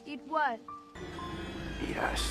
It what? Yes.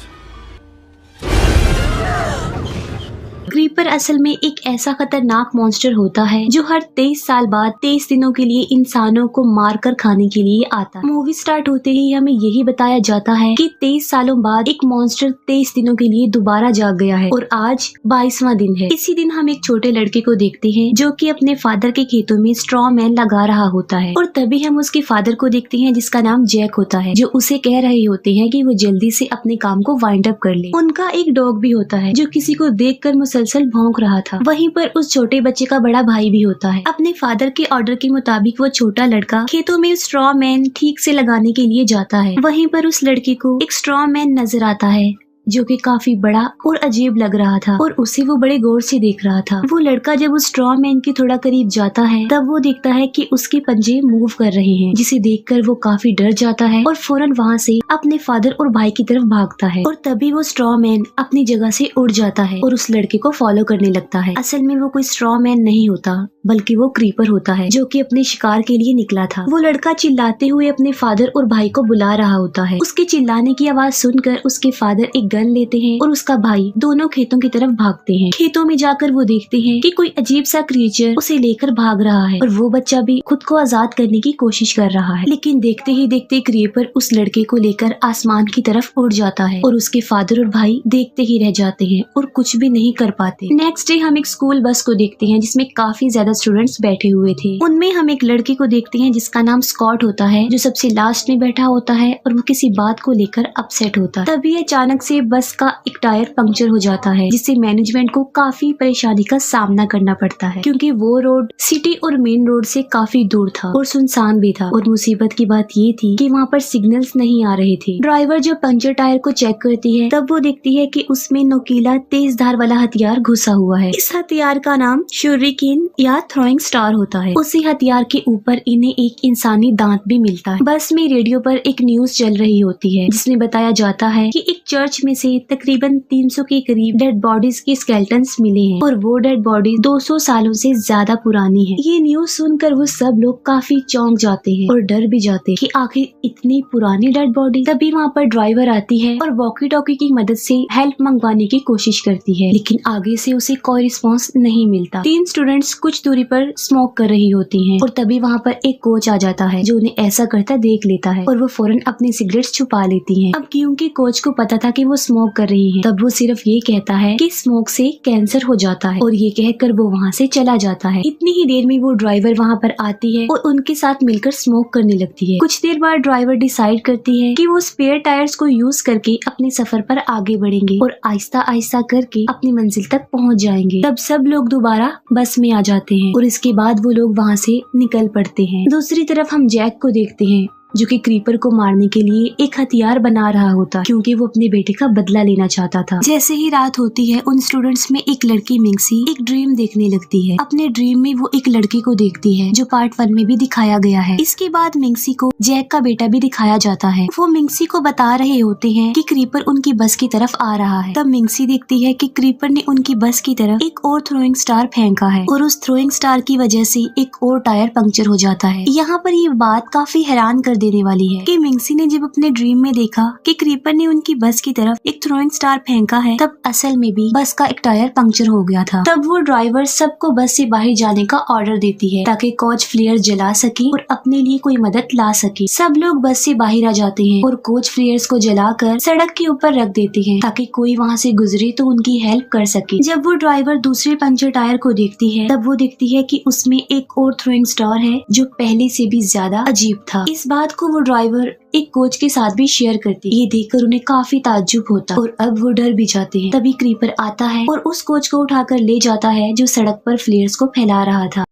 Creeper असल में एक ऐसा खतरनाक मॉन्स्टर होता है जो हर 23 साल बाद 23 दिनों के लिए इंसानों को मारकर खाने के लिए आता है। मूवी स्टार्ट होते ही हमें यही बताया जाता है कि 23 सालों बाद एक मॉन्स्टर 23 दिनों के लिए दोबारा जाग गया है और आज 22वां दिन है। इसी दिन हम एक छोटे लड़के को देखते हैं जो कि अपने फादर के खेतों में स्ट्रॉ मैन लगा रहा होता है और तभी हम उसके फादर को देखते हैं जिसका नाम जैक होता है, जो उसे कह रहे होते हैं कि वो जल्दी से अपने काम को वाइंड अप कर ले। उनका एक डॉग भी होता है जो किसी को देखकर मुसलसल भौंक रहा था। वहीं पर उस छोटे बच्चे का बड़ा भाई भी होता है। अपने फादर के ऑर्डर के मुताबिक वो छोटा लड़का खेतों में स्ट्रॉ मैन ठीक से लगाने के लिए जाता है। वहीं पर उस लड़के को एक स्ट्रॉ मैन नजर आता है जो कि काफी बड़ा और अजीब लग रहा था और उसे वो बड़े गौर से देख रहा था। वो लड़का जब उस स्ट्रॉ मैन के थोड़ा करीब जाता है तब वो देखता है कि उसके पंजे मूव कर रहे हैं, जिसे देखकर वो काफी डर जाता है और फौरन वहाँ से अपने फादर और भाई की तरफ भागता है। और तभी वो स्ट्रॉ मैन अपनी जगह से उड़ जाता है और उस लड़के को फॉलो करने लगता है। असल में वो कोई स्ट्रॉ मैन नहीं होता बल्कि वो क्रीपर होता है जो कि अपने शिकार के लिए निकला था। वो लड़का चिल्लाते हुए अपने फादर और भाई को बुला रहा होता है। उसके चिल्लाने की आवाज सुनकर उसके फादर एक गन लेते हैं और उसका भाई दोनों खेतों की तरफ भागते हैं। खेतों में जाकर वो देखते हैं कि कोई अजीब सा क्रिएचर उसे लेकर भाग रहा है और वो बच्चा भी खुद को आजाद करने की कोशिश कर रहा है। लेकिन देखते ही देखते क्रीपर उस लड़के को लेकर आसमान की तरफ उड़ जाता है और उसके फादर और भाई देखते ही रह जाते हैं और कुछ भी नहीं कर पाते। नेक्स्ट डे हम एक स्कूल बस को देखते हैं जिसमें काफी ज्यादा स्टूडेंट्स बैठे हुए थे। उनमें हम एक लड़के को देखते हैं जिसका नाम स्कॉट होता है, जो सबसे लास्ट में बैठा होता है और वो किसी बात को लेकर अपसेट होता है। तभी अचानक से बस का एक टायर पंक्चर हो जाता है जिससे मैनेजमेंट को काफी परेशानी का सामना करना पड़ता है, क्योंकि वो रोड सिटी और मेन रोड से काफी दूर था और सुनसान भी था। और मुसीबत की बात ये थी कि वहाँ पर सिग्नल्स नहीं आ रहे थे। ड्राइवर जब पंक्चर टायर को चेक करती है तब वो देखती है कि उसमें नोकीला तेज धार वाला हथियार घुसा हुआ है। इस हथियार का नाम शूरिकेन या थ्रोइंग स्टार होता है। उसी हथियार के ऊपर इन्हें एक इंसानी दांत भी मिलता है। बस में रेडियो पर एक न्यूज चल रही होती है जिसमें बताया जाता है कि एक चर्च में से तकरीबन 300 के करीब डेड बॉडीज के स्केलेटन्स मिले हैं और वो डेड बॉडीज 200 सालों से ज्यादा पुरानी है। ये न्यूज सुनकर वो सब लोग काफी चौंक जाते हैं और डर भी जाते हैं कि आखिर इतनी पुरानी डेड बॉडी। तभी वहाँ पर ड्राइवर आती है और वॉकी टॉकी की मदद से हेल्प मंगवाने की कोशिश करती है, लेकिन आगे से उसे कोई रिस्पॉन्स नहीं मिलता। 3 स्टूडेंट्स कुछ दूरी पर स्मोक कर रही होती हैं और तभी वहाँ पर एक कोच आ जाता है जो उन्हें ऐसा करता देख लेता है और वो फौरन अपनी सिगरेट्स छुपा लेती हैं। अब क्योंकि कोच को पता था कि वो स्मोक कर रही हैं, तब वो सिर्फ ये कहता है कि स्मोक से कैंसर हो जाता है और ये कहकर वो वहाँ से चला जाता है। इतनी ही देर में वो ड्राइवर वहाँ पर आती है और उनके साथ मिलकर स्मोक करने लगती है। कुछ देर बाद ड्राइवर डिसाइड करती है कि वो स्पेयर टायर्स को यूज करके अपने सफर पर आगे बढ़ेंगे और आहिस्ता आहिस्ता करके अपनी मंजिल तक पहुँच जाएंगे। तब सब लोग दोबारा बस में आ जाते हैं और इसके बाद वो लोग वहाँ से निकल पड़ते हैं। दूसरी तरफ हम जैक को देखते हैं जो कि क्रीपर को मारने के लिए एक हथियार बना रहा होता, क्योंकि वो अपने बेटे का बदला लेना चाहता था। जैसे ही रात होती है उन स्टूडेंट्स में एक लड़की मिंगसी एक ड्रीम देखने लगती है। अपने ड्रीम में वो एक लड़के को देखती है जो पार्ट 1 में भी दिखाया गया है। इसके बाद मिंगसी को जैक का बेटा भी दिखाया जाता है। वो मिंगसी को बता रहे होते हैं कि क्रीपर उनकी बस की तरफ आ रहा है। तब मिंगसी देखती है कि क्रीपर ने उनकी बस की तरफ एक और थ्रोइंग स्टार फेंका है और उस थ्रोइंग स्टार की वजह से एक और टायर पंक्चर हो जाता है। यहाँ पर ये बात काफी हैरान कर देने वाली है कि मिंगसी ने जब अपने ड्रीम में देखा कि क्रीपर ने उनकी बस की तरफ एक थ्रोइंग स्टार फेंका है, तब असल में भी बस का एक टायर पंक्चर हो गया था। तब वो ड्राइवर सबको बस से बाहर जाने का ऑर्डर देती है ताकि कोच फ्लेयर जला सके और अपने लिए कोई मदद ला सके। सब लोग बस से बाहर आ जाते हैं और कोच फ्लेयर्स को जलाकर सड़क के ऊपर रख देते हैं ताकि कोई वहाँ से गुजरे तो उनकी हेल्प कर सके। जब वो ड्राइवर दूसरे पंक्चर टायर को देखती है तब वो देखती है कि उसमें एक और थ्रोइंग स्टार है जो पहले से भी ज्यादा अजीब था। इस बात को वो ड्राइवर एक कोच के साथ भी शेयर करती। ये देखकर उन्हें काफी ताज्जुब होता और अब वो डर भी जाते हैं। तभी क्रीपर आता है और उस कोच को उठाकर ले जाता है जो सड़क पर फ्लेयर्स को फैला रहा था।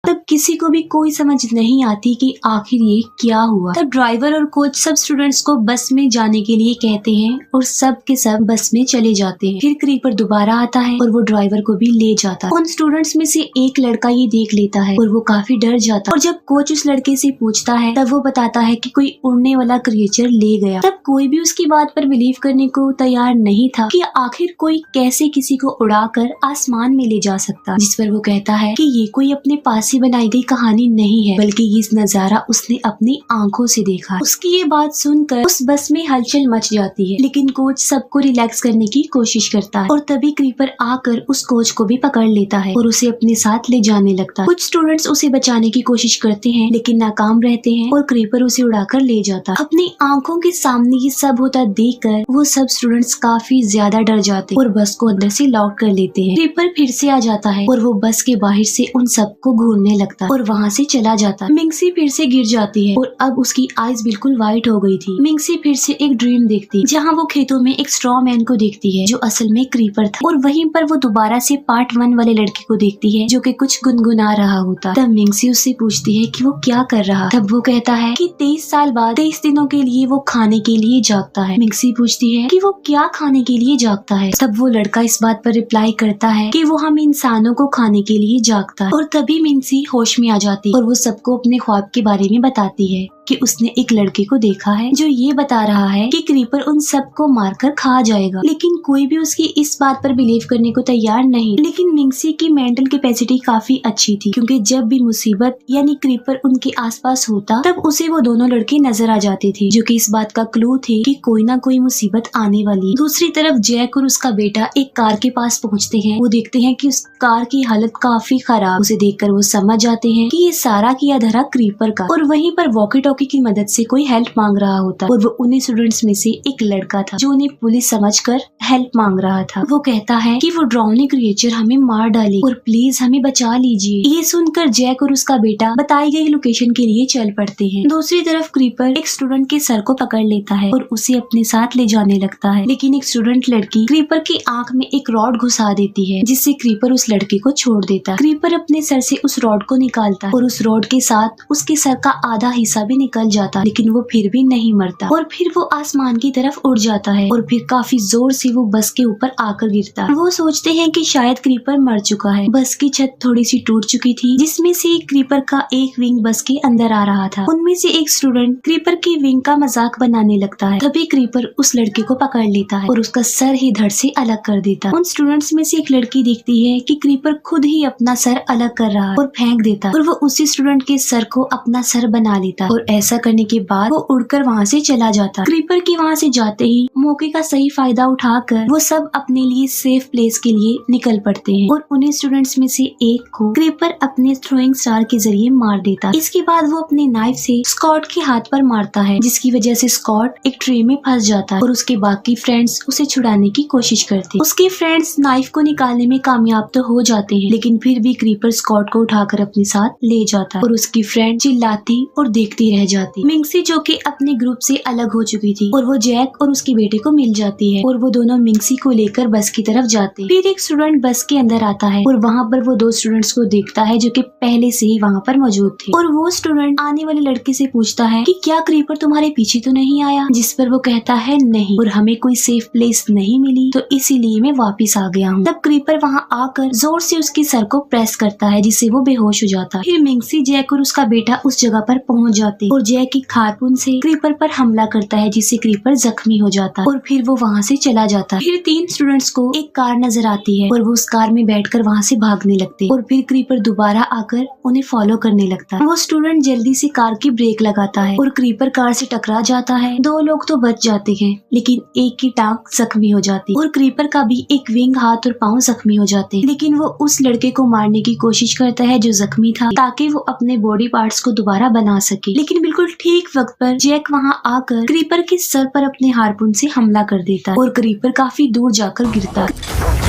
तब किसी को भी कोई समझ नहीं आती कि आखिर ये क्या हुआ। तब ड्राइवर और कोच सब स्टूडेंट्स को बस में जाने के लिए कहते हैं और सब के सब बस में चले जाते हैं। फिर क्रीपर दोबारा आता है और वो ड्राइवर को भी ले जाता है। उन स्टूडेंट्स में से एक लड़का ये देख लेता है और वो काफी डर जाता है और जब कोच उस लड़के से पूछता है तब वो बताता है कि कोई उड़ने वाला क्रिएचर ले गया। तब कोई भी उसकी बात पर बिलीव करने को तैयार नहीं था कि आखिर कोई कैसे किसी को उड़ाकर आसमान में ले जा सकता, जिस पर वो कहता है कि ये कोई अपने पास ही बना बनाई गई कहानी नहीं है, बल्कि ये नजारा उसने अपनी आंखों से देखा। उसकी ये बात सुनकर उस बस में हलचल मच जाती है, लेकिन कोच सबको रिलैक्स करने की कोशिश करता है और तभी क्रीपर आकर उस कोच को भी पकड़ लेता है और उसे अपने साथ ले जाने लगता है। कुछ स्टूडेंट्स उसे बचाने की कोशिश करते हैं, लेकिन नाकाम रहते हैं और क्रीपर उसे उड़ाकर ले जाता है। अपनी आंखों के सामने ये सब होता देखकर वो सब स्टूडेंट्स काफी ज्यादा डर जाते हैं और बस को अंदर से लॉक कर लेते हैं। क्रीपर फिर से आ जाता है और वो बस के बाहर से उन सबको घूरने लगता है और वहाँ से चला जाता है। मिंगसी फिर से गिर जाती है और अब उसकी आईज बिल्कुल व्हाइट हो गई थी। मिंगसी फिर से एक ड्रीम देखती, जहाँ वो खेतों में एक स्ट्रॉ मैन को देखती है जो असल में क्रीपर था, और वहीं पर वो दोबारा से पार्ट 1 वाले लड़के को देखती है जो कि कुछ गुनगुना रहा होता। तब मिंगसी उससे पूछती है कि वो क्या कर रहा। तब वो कहता है कि 23 साल बाद 23 दिनों के लिए वो खाने के लिए जागता है। मिंगसी पूछती है कि वो क्या खाने के लिए जागता है। तब वो लड़का इस बात पर रिप्लाई करता है कि वो हम इंसानों को खाने के लिए जागता है। और तभी मिंगसी होश में आ जाती और वो सबको अपने ख्वाब के बारे में बताती है कि उसने एक लड़के को देखा है जो ये बता रहा है कि क्रीपर उन सबको मारकर खा जाएगा, लेकिन कोई भी उसकी इस बात पर बिलीव करने को तैयार नहीं। लेकिन मिंगसी की मेंटल कैपेसिटी काफी अच्छी थी, क्योंकि जब भी मुसीबत यानी क्रीपर उनके आसपास होता तब उसे वो दोनों लड़के नजर आ जाते थे, जो कि इस बात का क्लू थे कि कोई ना कोई मुसीबत आने वाली है। दूसरी तरफ जैक और उसका बेटा एक कार के पास पहुँचते हैं। वो देखते हैं कि उस कार की हालत काफी खराब। उसे देखकर वो समझ जाते हैं कि ये सारा किया धरा क्रीपर का, और वहीं पर वॉकी टॉकी की मदद से कोई हेल्प मांग रहा होता और वो उन्हीं स्टूडेंट्स में से एक लड़का था जो उन्हें पुलिस समझकर हेल्प मांग रहा था। वो कहता है कि वो ड्राउनिंग क्रिएचर हमें मार डाले और प्लीज हमें बचा लीजिए। ये सुनकर जैक और उसका बेटा बताई गई लोकेशन के लिए चल पड़ते हैं। दूसरी तरफ क्रीपर एक स्टूडेंट के सर को पकड़ लेता है और उसे अपने साथ ले जाने लगता है, लेकिन एक स्टूडेंट लड़की क्रीपर की आंख में एक रॉड घुसा देती है, जिससे क्रीपर उस लड़के को छोड़ देता है। क्रीपर अपने सर से उस रॉड को निकालता है और उस रॉड के साथ उसके सर का आधा हिस्सा भी निकल जाता, लेकिन वो फिर भी नहीं मरता और फिर वो आसमान की तरफ उड़ जाता है और फिर काफी जोर से वो बस के ऊपर आकर गिरता है। वो सोचते हैं कि शायद क्रीपर मर चुका है। बस की छत थोड़ी सी टूट चुकी थी, जिसमें से एक क्रीपर का एक विंग बस के अंदर आ रहा था। उनमें से एक स्टूडेंट क्रीपर की विंग का मजाक बनाने लगता है। तभी क्रीपर उस लड़के को पकड़ लेता है और उसका सर ही धड़ से अलग कर देता है। उन स्टूडेंट्स में से एक लड़की देखती है कि क्रीपर खुद ही अपना सर अलग कर रहा है और फेंक देता है, और वो उसी स्टूडेंट के सर को अपना सर बना लेता है, और ऐसा करने के बाद वो उड़कर वहाँ से चला जाता। क्रीपर के वहाँ से जाते ही मौके का सही फायदा उठाकर वो सब अपने लिए सेफ प्लेस के लिए निकल पड़ते हैं, और उन्हीं स्टूडेंट्स में से एक को क्रीपर अपने थ्रोइंग स्टार के जरिए मार देता। इसके बाद वो अपने नाइफ से स्कॉट के हाथ पर मारता है, जिसकी वजह से स्कॉट एक ट्री में फंस जाता है और उसके बाकी फ्रेंड्स उसे छुड़ाने की कोशिश करते हैं। उसके फ्रेंड्स नाइफ को निकालने में कामयाब तो हो जाते हैं, लेकिन फिर भी क्रीपर स्कॉट को उठाकर अपने साथ ले जाता है और उसकी फ्रेंड चिल्लाती और देखती रह जाती। मिंगसी जो कि अपने ग्रुप से अलग हो चुकी थी, और वो जैक और उसके बेटे को मिल जाती है और वो दोनों मिंगसी को लेकर बस की तरफ जाते हैं। फिर एक स्टूडेंट बस के अंदर आता है और वहाँ पर वो दो स्टूडेंट्स को देखता है जो कि पहले से ही वहाँ पर मौजूद थे, और वो स्टूडेंट आने वाले लड़के से पूछता है कि क्या क्रीपर तुम्हारे पीछे तो नहीं आया, जिस पर वो कहता है नहीं, और हमें कोई सेफ प्लेस नहीं मिली तो इसीलिए मैं वापिस आ गया हूँ। तब क्रीपर वहाँ आकर जोर से उसके सर को प्रेस करता है, जिससे वो बेहोश हो जाता है। फिर मिंगसी, जैक और उसका बेटा उस जगह पर पहुँच जाते और जैक की खारपून से क्रीपर पर हमला करता है, जिससे क्रीपर जख्मी हो जाता है और फिर वो वहाँ से चला जाता है। फिर 3 स्टूडेंट्स को एक कार नजर आती है और वो उस कार में बैठकर वहाँ से भागने लगते हैं, और फिर क्रीपर दोबारा आकर उन्हें फॉलो करने लगता है। वो स्टूडेंट जल्दी से कार की ब्रेक लगाता है और क्रीपर कार से टकरा जाता है। 2 लोग तो बच जाते हैं, लेकिन एक की टांग जख्मी हो जाती है और क्रीपर का भी एक विंग, हाथ और पाँव जख्मी हो जाते हैं, लेकिन वो उस लड़के को मारने की कोशिश करता है जो जख्मी था, ताकि वो अपने बॉडी पार्ट्स को दोबारा बना सके। लेकिन बिल्कुल ठीक वक्त पर जैक वहाँ आकर क्रीपर के सर पर अपने हारपून से हमला कर देता है और क्रीपर काफी दूर जाकर गिरता है।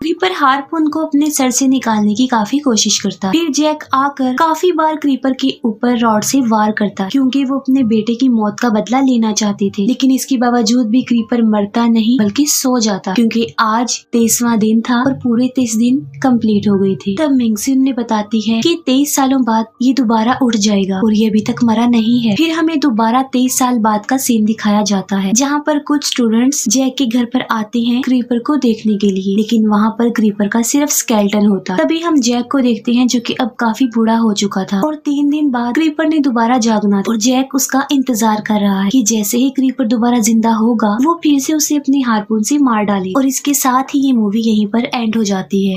क्रीपर हारपून को अपने सर से निकालने की काफी कोशिश करता। फिर जैक आकर काफी बार क्रीपर के ऊपर रॉड से वार करता, क्योंकि वो अपने बेटे की मौत का बदला लेना चाहते थे, लेकिन इसके बावजूद भी क्रीपर मरता नहीं बल्कि सो जाता, क्योंकि आज 23वां दिन था और पूरे 23 दिन कंप्लीट हो गए थे। तब मिंगसी उन्हें बताती है कि 23 सालों बाद ये दोबारा उठ जाएगा और ये अभी तक मरा नहीं है। फिर हमें दोबारा 23 साल बाद का सीन दिखाया जाता है, जहाँ पर कुछ स्टूडेंट्स जैक के घर पर आते हैं क्रीपर को देखने के लिए, लेकिन वहाँ पर क्रीपर का सिर्फ स्केलेटन होता। तभी हम जैक को देखते हैं जो कि अब काफी बूढ़ा हो चुका था, और 3 दिन बाद क्रीपर ने दोबारा जागना था और जैक उसका इंतजार कर रहा है कि जैसे ही क्रीपर दोबारा जिंदा होगा वो फिर से उसे अपनी हारपून से मार डाले। और इसके साथ ही ये मूवी यहीं पर एंड हो जाती है।